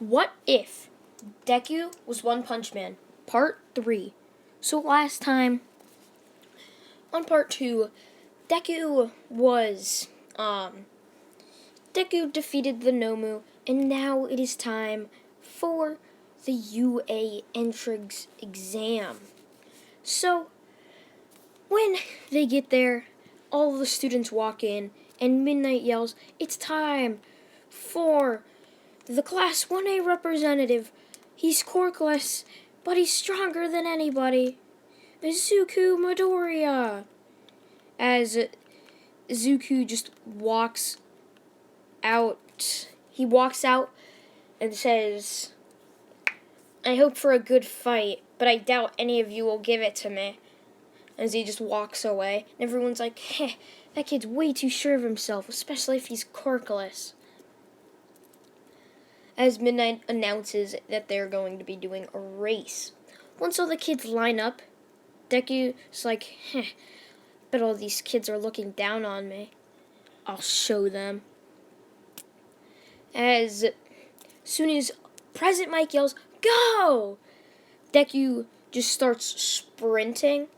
What if Deku was One Punch Man? Part 3. So last time, on part 2, Deku was, Deku defeated the Nomu, and now it is time for the UA entrance exam. So, when they get there, all the students walk in, and Midnight yells, "It's time for the Class 1A representative. He's corkless, but he's stronger than anybody. Izuku Midoriya." As Izuku just walks out, he walks out and says, "I hope for a good fight, but I doubt any of you will give it to me." As he just walks away. And everyone's like, that kid's way too sure of himself, especially if he's corkless. As Midnight announces that they're going to be doing a race. Once all the kids line up, Deku's like, bet all these kids are looking down on me. I'll show them. As soon as President Mike yells, "Go!" Deku just starts sprinting.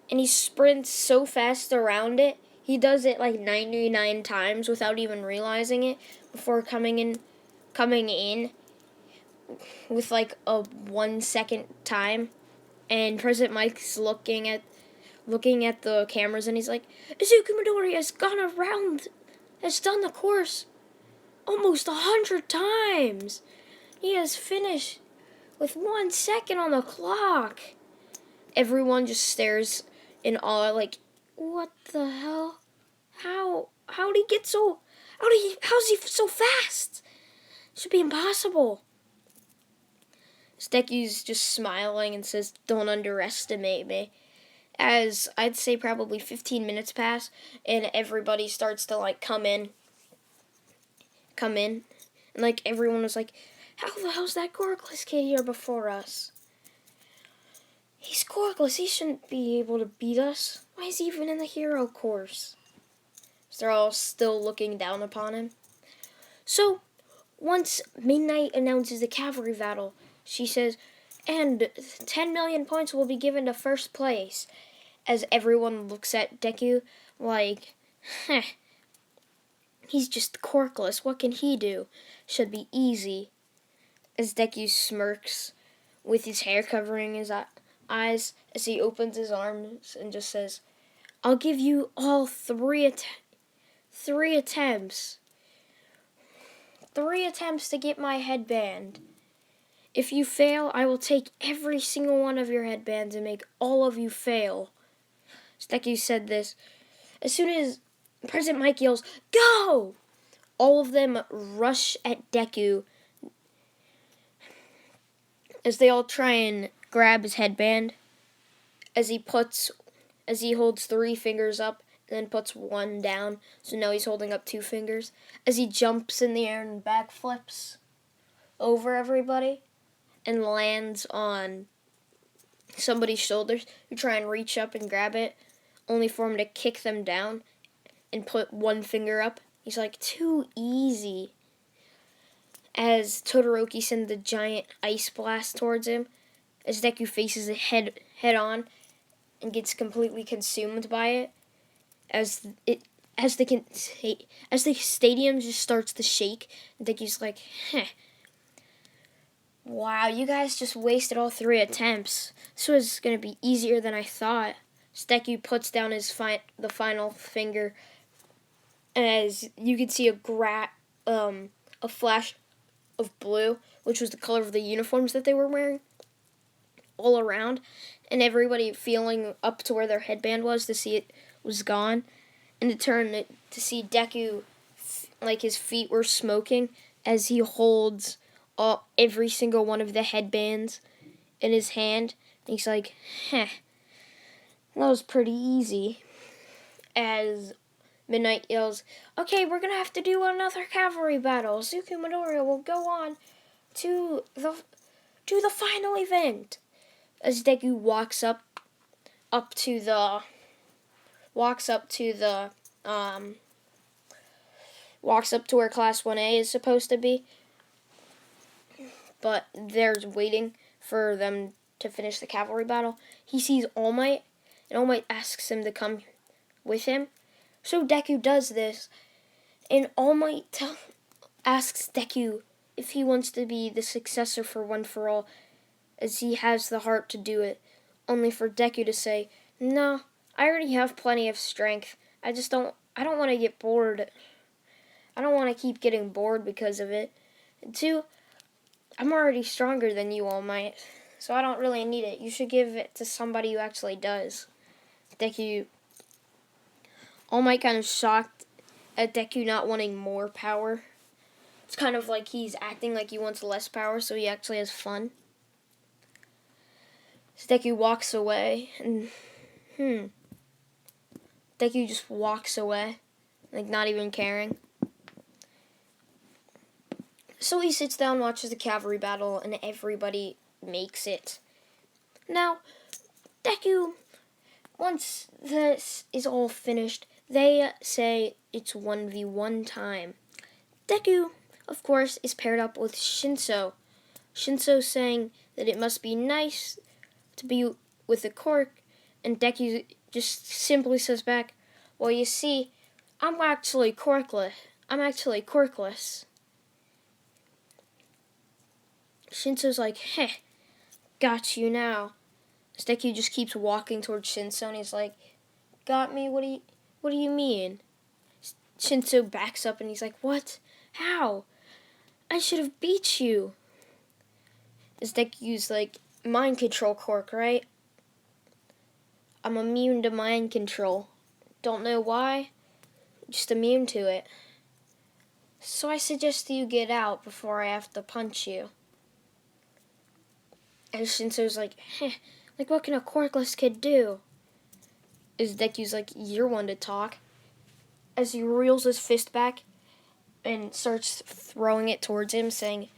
And he sprints so fast around it, he does it like 99 times without even realizing it before coming in with like a 1 second time. And President Mike's looking at the cameras, and he's like, "Izuku Midoriya has done the course almost 100 times. He has finished with 1 second on the clock." Everyone just stares in awe, like, what the hell? How's he so fast? It should be impossible. Deku's just smiling and says, "Don't underestimate me." As I'd say probably 15 minutes pass, and everybody starts to like come in. And like everyone was like, "How the hell's that Gorkless kid here before us? He's corkless. He shouldn't be able to beat us. Why is he even in the hero course?" So they're all still looking down upon him. So, once Midnight announces the cavalry battle, she says, "And 10 million points will be given to first place." As everyone looks at Deku like, he's just corkless. What can he do? Should be easy. As Deku smirks with his hair covering his eyes as he opens his arms and just says, "I'll give you all three attempts. 3 attempts to get my headband. If you fail, I will take every single one of your headbands and make all of you fail." Deku said this. As soon as President Mike yells, "Go!" all of them rush at Deku as they all try and grab his headband, as he holds 3 fingers up and then puts 1 down, so now he's holding up 2 fingers, as he jumps in the air and backflips over everybody and lands on somebody's shoulders who try and reach up and grab it, only for him to kick them down and put 1 finger up. He's like, too easy. As Todoroki sends the giant ice blast towards him, as Deku faces it head on and gets completely consumed by it, as the stadium just starts to shake, and Deku's like, "Wow, you guys just wasted all 3 attempts. This was gonna be easier than I thought." Deku puts down the final finger, as you can see a flash of blue, which was the color of the uniforms that they were wearing, all around, and everybody feeling up to where their headband was to see it was gone, and to see Deku, like his feet were smoking as he holds every single one of the headbands in his hand. And he's like, that was pretty easy. As Midnight yells, "Okay, we're going to have to do another cavalry battle. Izuku Midoriya will go on to the final event." As Deku walks up to where Class 1A is supposed to be. but they're waiting for them to finish the cavalry battle. He sees All Might, and All Might asks him to come with him. So Deku does this, and All Might asks Deku if he wants to be the successor for One For All, as he has the heart to do it, only for Deku to say, "No, I already have plenty of strength. I don't want to get bored. I don't want to keep getting bored because of it. And two, I'm already stronger than you, All Might, so I don't really need it. You should give it to somebody who actually does." Deku, All Might kind of shocked at Deku not wanting more power. It's kind of like he's acting like he wants less power, so he actually has fun. So Deku walks away, and Deku just walks away, like not even caring. So he sits down, watches the cavalry battle, and everybody makes it. Now, Deku, once this is all finished, they say it's 1v1 time. Deku, of course, is paired up with Shinso. Shinso saying that it must be nice to be with a cork, and Deku just simply says back, "Well, you see, I'm actually corkless. Shinso's like, "Heh, got you now." Deku just keeps walking towards Shinso, and he's like, "Got me? What do you mean?" Shinso backs up, and he's like, "What? How? I should have beat you." Deku's like, "Mind control cork, right? I'm immune to mind control. Don't know why, just immune to it. So I suggest you get out before I have to punch you." And Shinso's like, like what can a corkless kid do? Deku's like, "You're one to talk." As he reels his fist back and starts throwing it towards him, saying,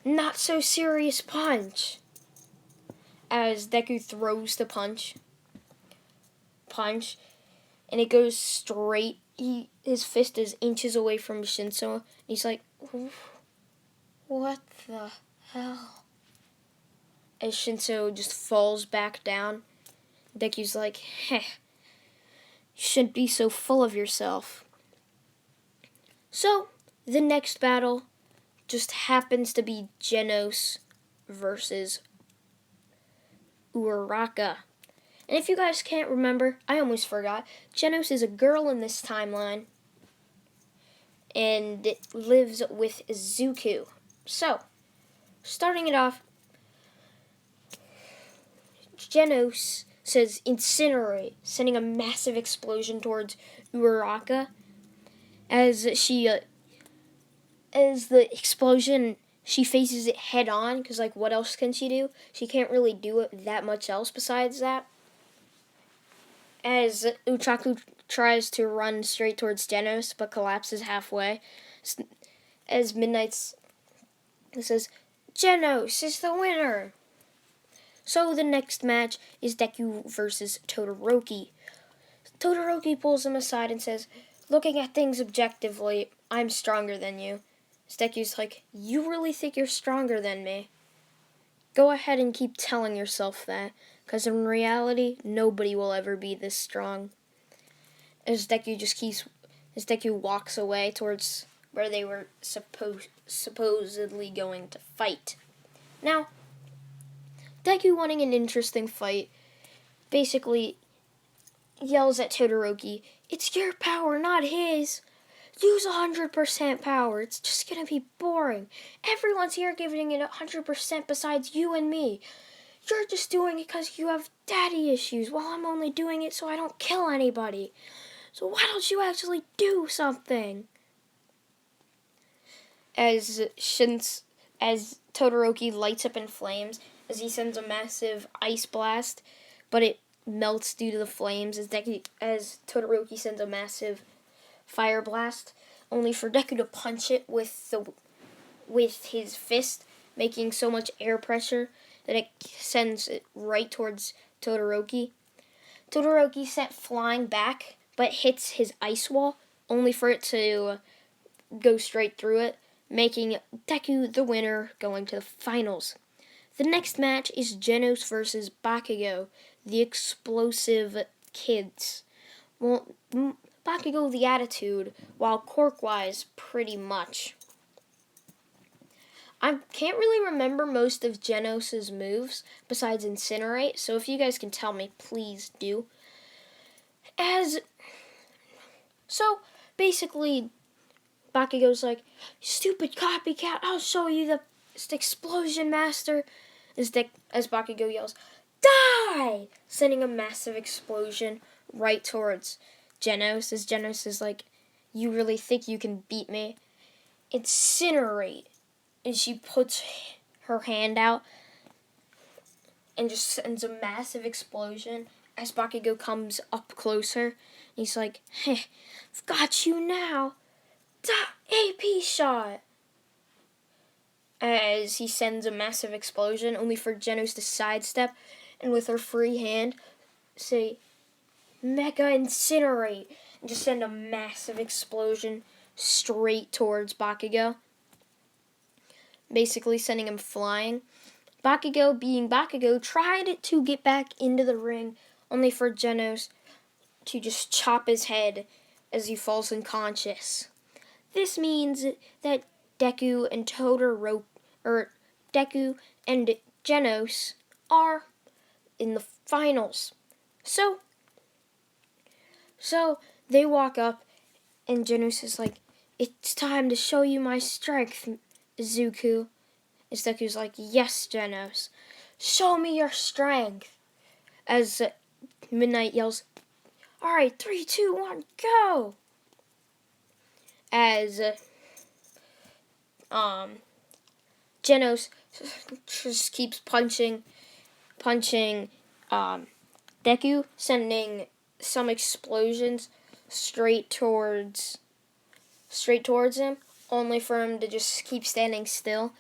"Not so serious punch." As Deku throws the punch, and it goes straight. His fist is inches away from Shinso, and he's like, "What the hell?" As Shinso just falls back down, Deku's like, you shouldn't be so full of yourself." So, the next battle just happens to be Genos versus Uraraka. And if you guys can't remember, I almost forgot, Genos is a girl in this timeline, and it lives with Zuko. So, starting it off, Genos says incinerate, sending a massive explosion towards Uraraka. As the explosion, she faces it head on, because like what else can she do? She can't really do it that much else besides that. As Uchaku tries to run straight towards Genos, but collapses halfway. As Midnight's says, "Genos is the winner." So the next match is Deku versus Todoroki. Todoroki pulls him aside and says, "Looking at things objectively, I'm stronger than you." Deku's like, "You really think you're stronger than me? Go ahead and keep telling yourself that, because in reality, nobody will ever be this strong." As Deku walks away towards where they were supposedly going to fight. Now, Deku, wanting an interesting fight, basically yells at Todoroki, "It's your power, not his. Use 100% power. It's just going to be boring. Everyone's here giving it 100% besides you and me. You're just doing it because you have daddy issues, while I'm only doing it so I don't kill anybody. So why don't you actually do something?" As Todoroki lights up in flames, as he sends a massive ice blast, but it melts due to the flames, as Todoroki sends a massive fire blast, only for Deku to punch it with his fist, making so much air pressure that it sends it right towards Todoroki. Todoroki sent flying back, but hits his ice wall, only for it to go straight through it, making Deku the winner, going to the finals. The next match is Genos versus Bakugo, the explosive kids. Well, Bakugo the attitude, while quirk-wise, pretty much. I can't really remember most of Genos' moves besides Incinerate, so if you guys can tell me, please do. So, basically, Bakugo's like, stupid copycat, I'll show you the explosion master. As Bakugo yells, die! Sending a massive explosion right towards Genos. As Genos is like, you really think you can beat me? Incinerate. And she puts her hand out and just sends a massive explosion as Bakugo comes up closer. He's like, hey, I've got you now. AP shot. As he sends a massive explosion, only for Genos to sidestep and with her free hand say, Mega Incinerate, and just send a massive explosion straight towards Bakugo, basically sending him flying. Bakugo, being Bakugo, tried to get back into the ring, only for Genos to just chop his head as he falls unconscious. This means that Deku and Deku and Genos are in the finals. So they walk up, and Genos is like, it's time to show you my strength, Zuko. And Deku's like, yes, Genos, show me your strength. As Midnight yells, all right, 3, 2, 1, go. As Genos just keeps punching Deku, sending some explosions straight towards him, only for him to just keep standing still.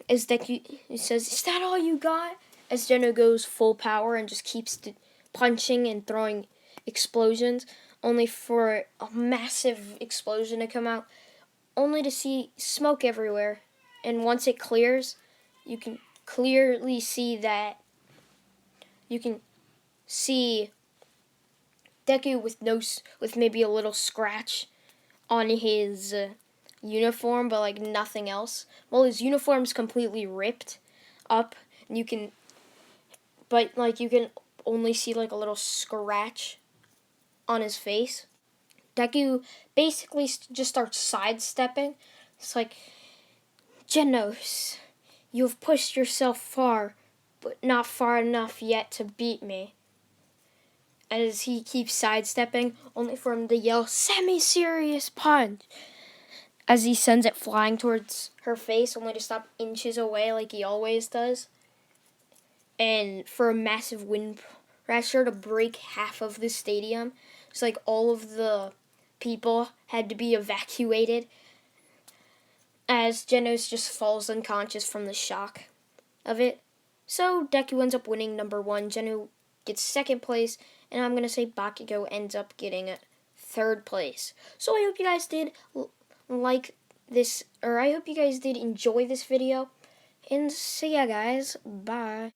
As Deku says, is that all you got? As Genos goes full power and just keeps punching and throwing explosions, only for a massive explosion to come out, only to see smoke everywhere. And once it clears, you can clearly see Deku with maybe a little scratch on his uniform, but like nothing else. Well, his uniform's completely ripped up, and you can only see like a little scratch on his face. Deku basically just starts sidestepping. It's like, Genos, you have pushed yourself far, but not far enough yet to beat me. As he keeps sidestepping, only for him to yell, semi-serious punch, as he sends it flying towards her face, only to stop inches away like he always does. And for a massive wind pressure to break half of the stadium. It's like all of the people had to be evacuated as Genos just falls unconscious from the shock of it. So Deku ends up winning number 1. Genos gets second place, and I'm going to say Bakugo ends up getting third place. So I hope you guys did like this, or I hope you guys did enjoy this video. And see ya, guys. Bye.